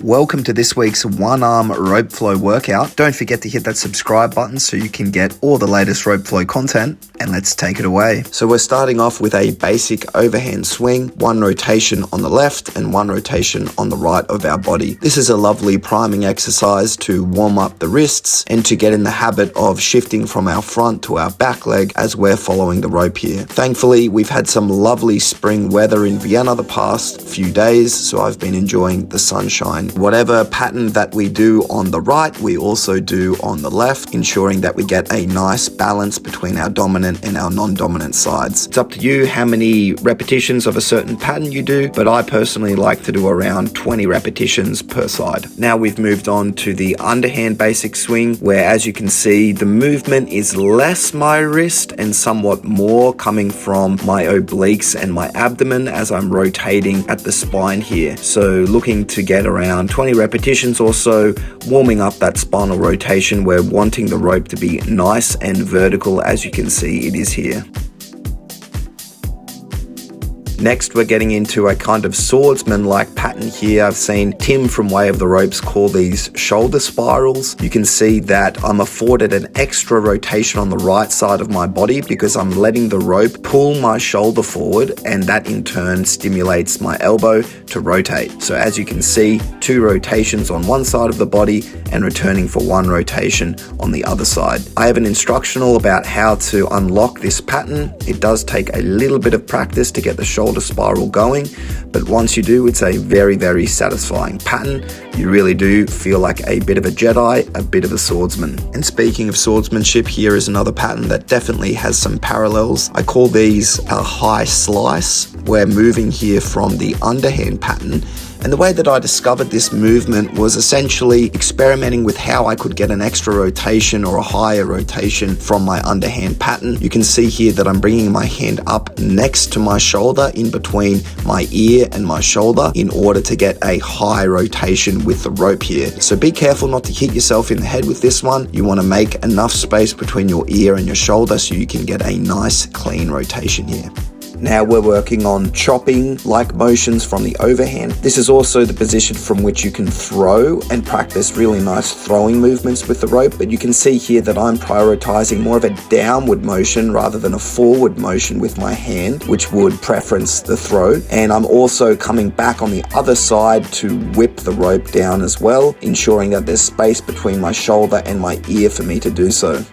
Welcome to this week's one arm rope flow workout. Don't forget to hit that subscribe button so you can get all the latest rope flow content, and let's take it away. So we're starting off with a basic overhand swing, one rotation on the left and one rotation on the right of our body. This is a lovely priming exercise to warm up the wrists and to get in the habit of shifting from our front to our back leg as we're following the rope here. Thankfully, we've had some lovely spring weather in Vienna the past few days, so I've been enjoying the sunshine. Whatever pattern that we do on the right, we also do on the left, ensuring that we get a nice balance between our dominant and our non-dominant sides. It's up to you how many repetitions of a certain pattern you do, but I personally like to do around 20 repetitions per side. Now we've moved on to the underhand basic swing, where as you can see, the movement is less my wrist and somewhat more coming from my obliques and my abdomen as I'm rotating at the spine here. So looking to get around 20 repetitions or so, warming up that spinal rotation. We're wanting the rope to be nice and vertical, as you can see it is here. Next, we're getting into a kind of swordsman-like pattern here. I've seen Tim from Way of the Ropes call these shoulder spirals. You can see that I'm afforded an extra rotation on the right side of my body because I'm letting the rope pull my shoulder forward, and that in turn stimulates my elbow to rotate. So as you can see, 2 rotations on one side of the body and returning for 1 rotation on the other side. I have an instructional about how to unlock this pattern. It does take a little bit of practice to get the shoulder spiral going, but once you do, it's a very, very satisfying pattern. You really do feel like a bit of a Jedi, a bit of a swordsman. And speaking of swordsmanship, here is another pattern that definitely has some parallels. I call these a high slice. We're moving here from the underhand pattern, and the way that I discovered this movement was essentially experimenting with how I could get an extra rotation or a higher rotation from my underhand pattern. You can see here that I'm bringing my hand up next to my shoulder, in between my ear and my shoulder, in order to get a high rotation with the rope here. So be careful not to hit yourself in the head with this one. You want to make enough space between your ear and your shoulder so you can get a nice clean rotation here. Now we're working on chopping like motions from the overhand. This is also the position from which you can throw and practice really nice throwing movements with the rope, but you can see here that I'm prioritizing more of a downward motion rather than a forward motion with my hand, which would preference the throw. And I'm also coming back on the other side to whip the rope down as well, ensuring that there's space between my shoulder and my ear for me to do so.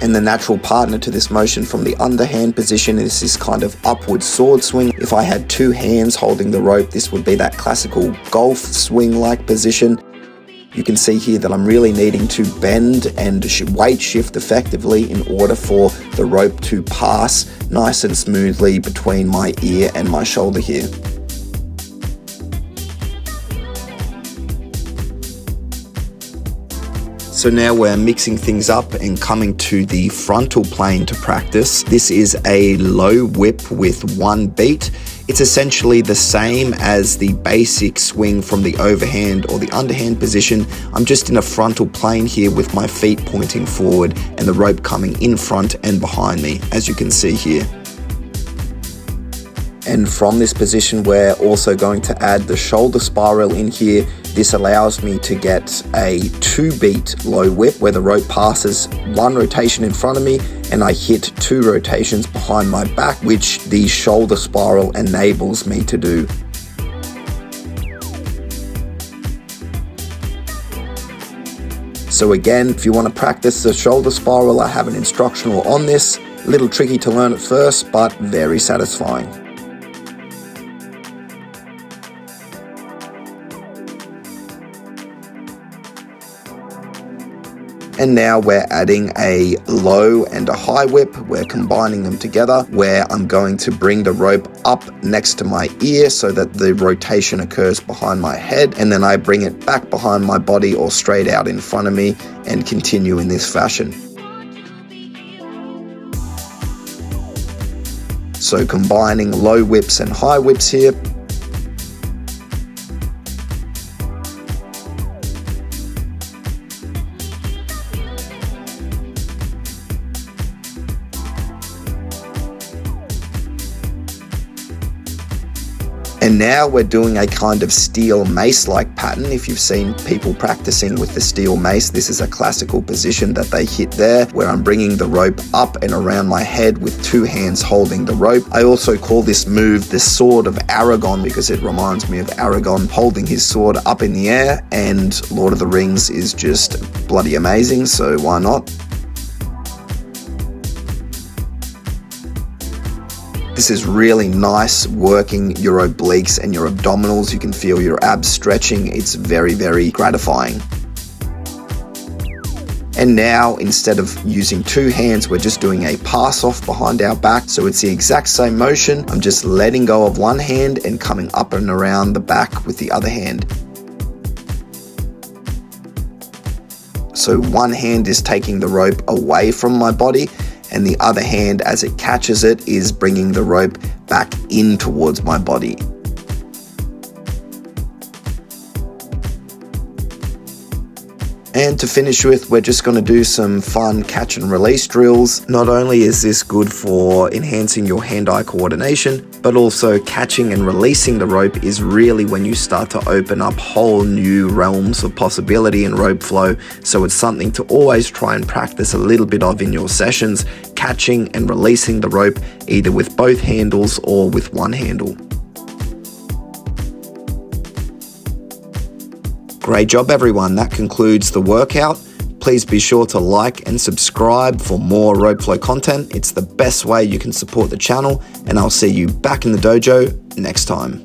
And the natural partner to this motion from the underhand position is this kind of upward sword swing. If I had 2 hands holding the rope, this would be that classical golf swing-like position. You can see here that I'm really needing to bend and weight shift effectively in order for the rope to pass nice and smoothly between my ear and my shoulder here. So now we're mixing things up and coming to the frontal plane to practice. This is a low whip with 1 beat. It's essentially the same as the basic swing from the overhand or the underhand position. I'm just in a frontal plane here with my feet pointing forward and the rope coming in front and behind me, as you can see here. And from this position, we're also going to add the shoulder spiral in here. This allows me to get a 2-beat low whip where the rope passes 1 rotation in front of me and I hit 2 rotations behind my back, which the shoulder spiral enables me to do. So again, if you want to practice the shoulder spiral, I have an instructional on this. A little tricky to learn at first, but very satisfying. And now we're adding a low and a high whip. We're combining them together, where I'm going to bring the rope up next to my ear so that the rotation occurs behind my head, and then I bring it back behind my body or straight out in front of me and continue in this fashion. So combining low whips and high whips here. And now we're doing a kind of steel mace-like pattern. If you've seen people practicing with the steel mace, this is a classical position that they hit there, where I'm bringing the rope up and around my head with two hands holding the rope. I also call this move the Sword of Aragon because it reminds me of Aragon holding his sword up in the air, and Lord of the Rings is just bloody amazing, so why not? This is really nice, working your obliques and your abdominals. You can feel your abs stretching. It's very, very gratifying. And now, instead of using two hands, we're just doing a pass off behind our back. So it's the exact same motion. I'm just letting go of one hand and coming up and around the back with the other hand. So one hand is taking the rope away from my body, and the other hand, as it catches it, is bringing the rope back in towards my body. And to finish with, we're just going to do some fun catch and release drills. Not only is this good for enhancing your hand-eye coordination, but also catching and releasing the rope is really when you start to open up whole new realms of possibility in rope flow. So it's something to always try and practice a little bit of in your sessions, catching and releasing the rope either with both handles or with one handle. Great job everyone, that concludes the workout. Please be sure to like and subscribe for more rope flow content. It's the best way you can support the channel, and I'll see you back in the dojo next time.